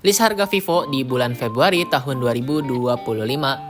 List harga Vivo di bulan Februari tahun 2025.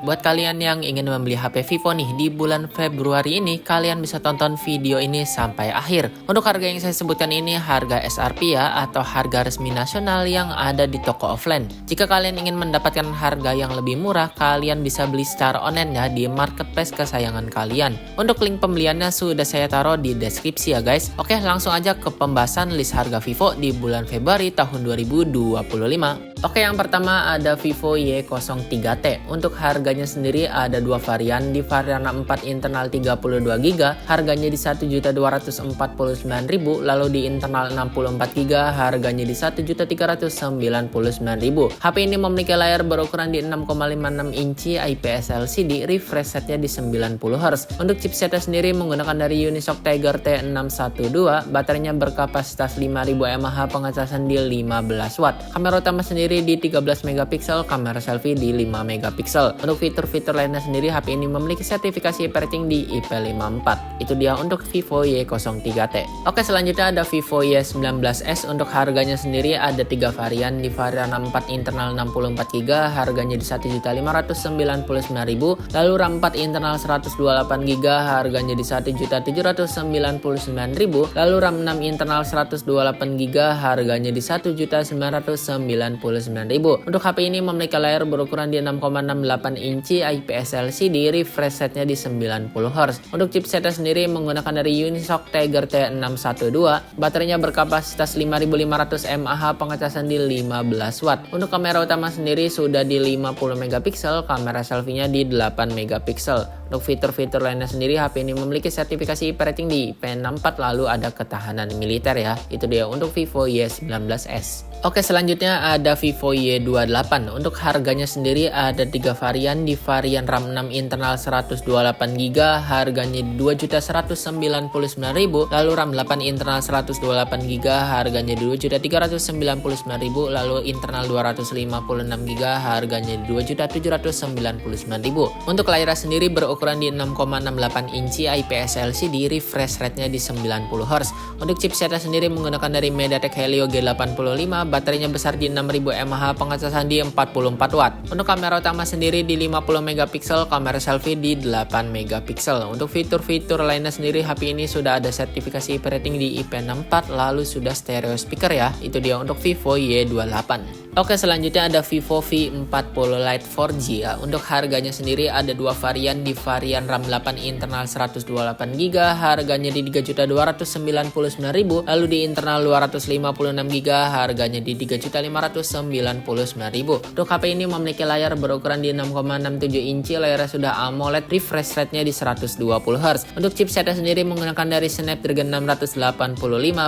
Buat kalian yang ingin membeli HP Vivo nih di bulan Februari ini, kalian bisa tonton video ini sampai akhir. Untuk harga yang saya sebutkan ini harga SRP ya, atau harga resmi nasional yang ada di toko offline. Jika kalian ingin mendapatkan harga yang lebih murah, kalian bisa beli secara online ya di marketplace kesayangan kalian. Untuk link pembeliannya sudah saya taruh di deskripsi ya guys. Oke, langsung aja ke pembahasan list harga Vivo di bulan Februari tahun 2025. Oke, yang pertama ada Vivo Y03T. Untuk harganya sendiri ada dua varian. Di varian 4 internal 32GB harganya di 1.249.000, lalu di internal 64GB harganya di 1.399.000. HP ini memiliki layar berukuran di 6,56 inci IPS LCD, refresh rate-nya di 90Hz. Untuk chipsetnya sendiri menggunakan dari Unisoc Tiger T612, baterainya berkapasitas 5000 mAh, pengecasan di 15W. Kamera utama sendiri di 13 megapiksel, kamera selfie di 5 megapiksel. Untuk fitur-fitur lainnya sendiri, HP ini memiliki sertifikasi rating di IP54. Itu dia untuk Vivo Y03T. Oke, selanjutnya ada Vivo Y19s. Untuk harganya sendiri ada 3 varian. Di varian 4 internal 64GB harganya di 1.599.000, lalu RAM 4 internal 128GB harganya di 1.799.000, lalu RAM 6 internal 128GB harganya di 1.999.000. Untuk HP ini memiliki layar berukuran di 6,68 inci IPS LCD, refresh rate-nya di 90Hz. Untuk chipsetnya sendiri menggunakan dari Unisoc Tiger T612, baterainya berkapasitas 5500 mAh, pengecasan di 15W. Untuk kamera utama sendiri sudah di 50 megapiksel, kamera selfie-nya di 8 megapiksel. Untuk fitur-fitur lainnya sendiri, HP ini memiliki sertifikasi rating di IP64, lalu ada ketahanan militer ya. Itu dia untuk Vivo Y19s. Oke, selanjutnya ada Vivo Y28. Untuk harganya sendiri ada 3 varian. Di varian RAM 6 internal 128GB harganya di 2.199.000, lalu RAM 8 internal 128GB harganya di 2.399.000, lalu internal 256GB harganya di 2.799.000. Untuk layarnya sendiri berukuran di 6,68 inci IPS LCD, refresh rate-nya di 90Hz. Untuk chipsetnya sendiri menggunakan dari MediaTek Helio G85, baterainya besar di 6000 mAh, pengecasan di 44W. Untuk kamera utama sendiri di 50 megapiksel, kamera selfie di 8 megapiksel. Untuk fitur-fitur lainnya sendiri, HP ini sudah ada sertifikasi rating di IP64, lalu sudah stereo speaker ya. Itu dia untuk Vivo Y28. Oke, selanjutnya ada Vivo V40 Lite 4G ya. Untuk harganya sendiri ada 2 varian. Di varian RAM 8 internal 128GB harganya di 3.299.000, lalu di internal 256GB harganya di 3.599.000. Untuk HP ini memiliki layar berukuran di 6,67 inci, layarnya sudah AMOLED, refresh rate-nya di 120Hz. Untuk chipsetnya sendiri menggunakan dari Snapdragon 685,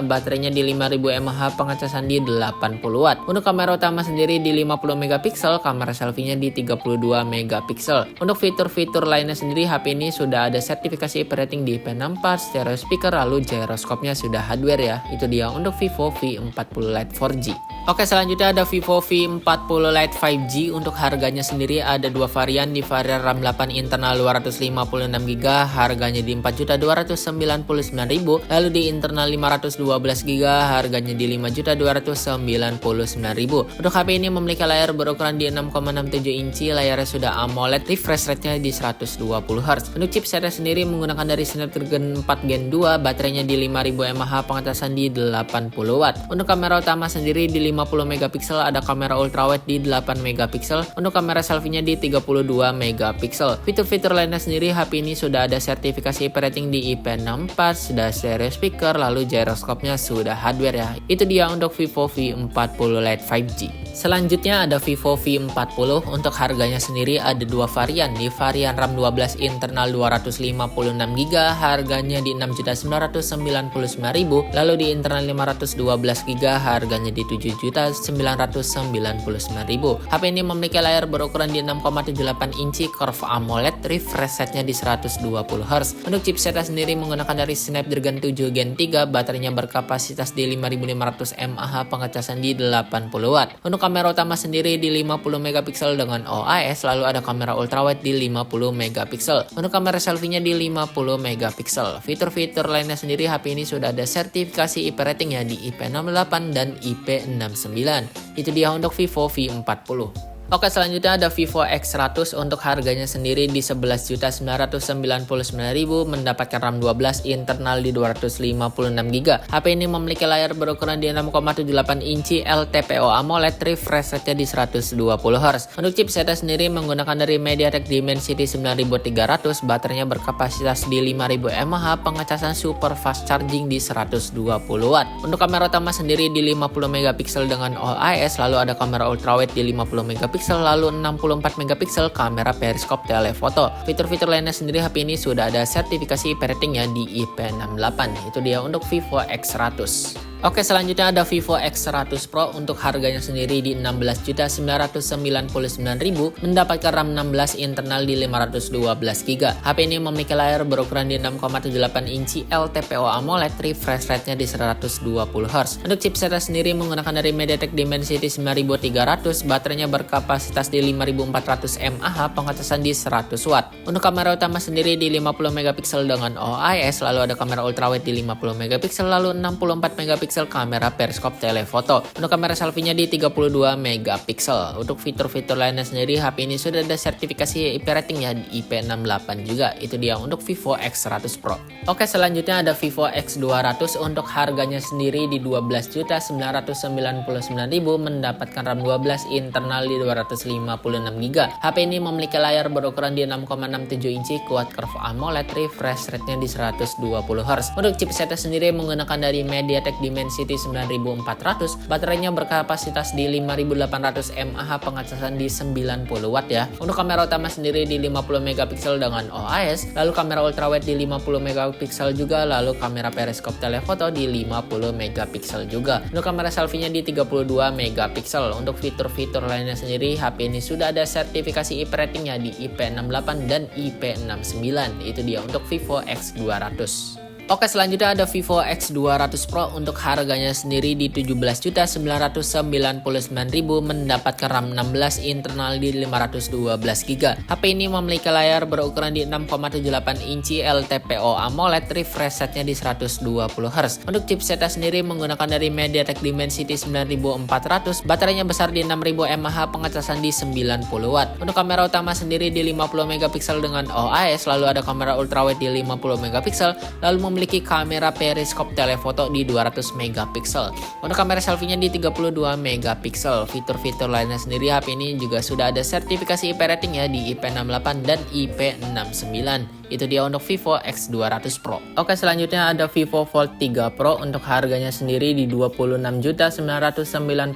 baterainya di 5000 mAh, pengecasan di 80W. Untuk kamera utama sendiri di 50 megapiksel, kamera selfie-nya di 32 megapiksel. Untuk fitur-fitur lainnya sendiri, HP ini sudah ada sertifikasi rating di IP64, stereo speaker, lalu gyroscope-nya sudah hardware ya. Itu dia untuk Vivo V40 Lite 4G. Oke, selanjutnya ada Vivo V40 Lite 5G. Untuk harganya sendiri ada 2 varian. Di varian RAM 8 internal 256GB harganya di 4.299.000, lalu di internal 512GB harganya di 5.299.000. Untuk HP ini memiliki layar berukuran di 6,67 inci, layarnya sudah AMOLED, refresh rate-nya di 120Hz. Untuk chipsetnya sendiri menggunakan dari Snapdragon 4 Gen 2, baterainya di 5000 mAh, pengecasan di 80W. Untuk kamera utama sendiri di 50 megapiksel, ada kamera ultrawide di 8 megapiksel. Untuk kamera selfie-nya di 32 megapiksel. Fitur-fitur lainnya sendiri, HP ini sudah ada sertifikasi rating di IP64, sudah stereo speaker, lalu gyroscope-nya sudah hardware ya. Itu dia untuk Vivo V40 Lite 5G. Selanjutnya ada Vivo V40. Untuk harganya sendiri ada 2 varian. Di varian RAM 12 internal 256GB harganya di 6.999.000, lalu di internal 512GB harganya di 7.999.000. HP ini memiliki layar berukuran di 6,78 inci, curve AMOLED, refresh rate-nya di 120Hz. Untuk chipsetnya sendiri menggunakan dari Snapdragon 7 Gen 3, baterainya berkapasitas di 5500 mAh, pengecasan di 80W. Untuk kamera utama sendiri di 50 megapiksel dengan OIS, lalu ada kamera ultrawide di 50 megapiksel. Untuk kamera selfie-nya di 50 megapiksel. Fitur-fitur lainnya sendiri HP ini sudah ada sertifikasi IP rating ya di IP68 dan IP69. Itu dia untuk Vivo V40. Oke, selanjutnya ada Vivo X100 untuk harganya sendiri di 11.999.000, mendapatkan RAM 12, internal di 256GB. HP ini memiliki layar berukuran di 6,78 inci, LTPO AMOLED, refresh rate-nya di 120Hz. Untuk chipsetnya sendiri menggunakan dari MediaTek Dimensity 9300, baterainya berkapasitas di 5000 mAh, pengecasan super fast charging di 120W. Untuk kamera utama sendiri di 50 megapiksel dengan OIS, lalu ada kamera ultrawide di 50 megapiksel, lalu 64 megapiksel kamera periskop telefoto. Fitur-fitur lainnya sendiri HP ini sudah ada sertifikasi IP ratingnya di IP68. Itu dia untuk Vivo X100. Oke, selanjutnya ada Vivo X100 Pro untuk harganya sendiri di 16.999.000, mendapatkan RAM 16, internal di 512GB. HP ini memiliki layar berukuran di 6,78 inci, LTPO AMOLED, refresh rate-nya di 120Hz. Untuk chipsetnya sendiri menggunakan dari MediaTek Dimensity 9300, baterainya berkapasitas di 5400 mAh, pengecasan di 100W. Untuk kamera utama sendiri di 50 megapiksel dengan OIS, lalu ada kamera ultrawide di 50 megapiksel, lalu 64 megapiksel kamera periskop telefoto. Untuk kamera selfie-nya di 32 megapiksel. Untuk fitur-fitur lainnya sendiri HP ini sudah ada sertifikasi IP ratingnya di IP68 juga. Itu dia untuk Vivo X100 Pro. Oke, selanjutnya ada Vivo X200 untuk harganya sendiri di 12.999.000, mendapatkan RAM 12, internal di 256GB. HP ini memiliki layar berukuran di 6,67 inci, quad curve AMOLED, refresh rate-nya di 120Hz. Untuk chipsetnya sendiri menggunakan dari MediaTek Dimensity 9400, baterainya berkapasitas di 5800 mAh, pengecasan di 90W ya. Untuk kamera utama sendiri di 50 megapiksel dengan OIS, lalu kamera ultrawide di 50 megapiksel juga, lalu kamera periskop telefoto di 50 megapiksel juga. Untuk kamera selfie-nya di 32 megapiksel. Untuk fitur-fitur lainnya sendiri HP ini sudah ada sertifikasi IP ratingnya di IP68 dan IP69. Itu dia untuk Vivo X200. Oke, selanjutnya ada Vivo X200 Pro untuk harganya sendiri di 17.999.000, mendapatkan RAM 16, internal di 512GB. HP ini memiliki layar berukuran di 6,78 inci, LTPO AMOLED, refresh rate-nya di 120Hz. Untuk chipsetnya sendiri menggunakan dari MediaTek Dimensity 9400, baterainya besar di 6000 mAh, pengecasan di 90W. Untuk kamera utama sendiri di 50 megapiksel dengan OIS, lalu ada kamera ultrawide di 50 megapiksel, lalu memiliki kamera periskop telefoto di 200 megapiksel. Untuk kamera selfie-nya di 32 megapiksel. Fitur-fitur lainnya sendiri HP ini juga sudah ada sertifikasi IP rating ya di IP68 dan IP69. Itu dia untuk Vivo X200 Pro. Oke, selanjutnya ada Vivo Fold 3 Pro untuk harganya sendiri di 26.999.000,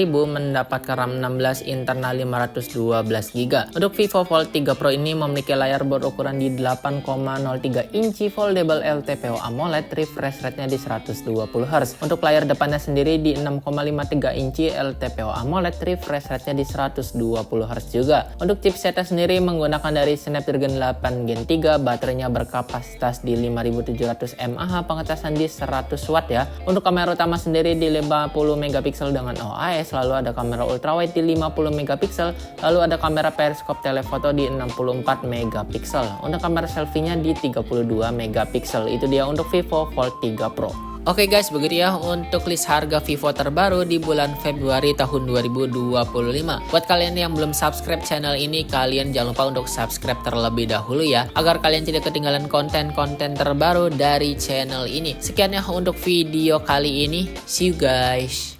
mendapatkan RAM 16, internal 512GB. Untuk Vivo Fold 3 Pro ini memiliki layar berukuran di 8,03 inci, foldable LTPO AMOLED, refresh rate-nya di 120Hz. Untuk layar depannya sendiri di 6,53 inci, LTPO AMOLED, refresh rate-nya di 120Hz juga. Untuk chipsetnya sendiri menggunakan dari Snapdragon 8 Gen 3, baterainya berkapasitas di 5700 mAh, pengecasan di 100W ya. Untuk kamera utama sendiri di 50 megapiksel dengan OIS, lalu ada kamera ultrawide di 50 megapiksel, lalu ada kamera periskop telefoto di 64 megapiksel. Untuk kamera selfie-nya di 32 megapiksel. Itu dia untuk Vivo Fold 3 Pro. Oke guys, begitu ya untuk list harga Vivo terbaru di bulan Februari tahun 2025. Buat kalian yang belum subscribe channel ini, kalian jangan lupa untuk subscribe terlebih dahulu ya, agar kalian tidak ketinggalan konten-konten terbaru dari channel ini. Sekian ya untuk video kali ini. See you guys.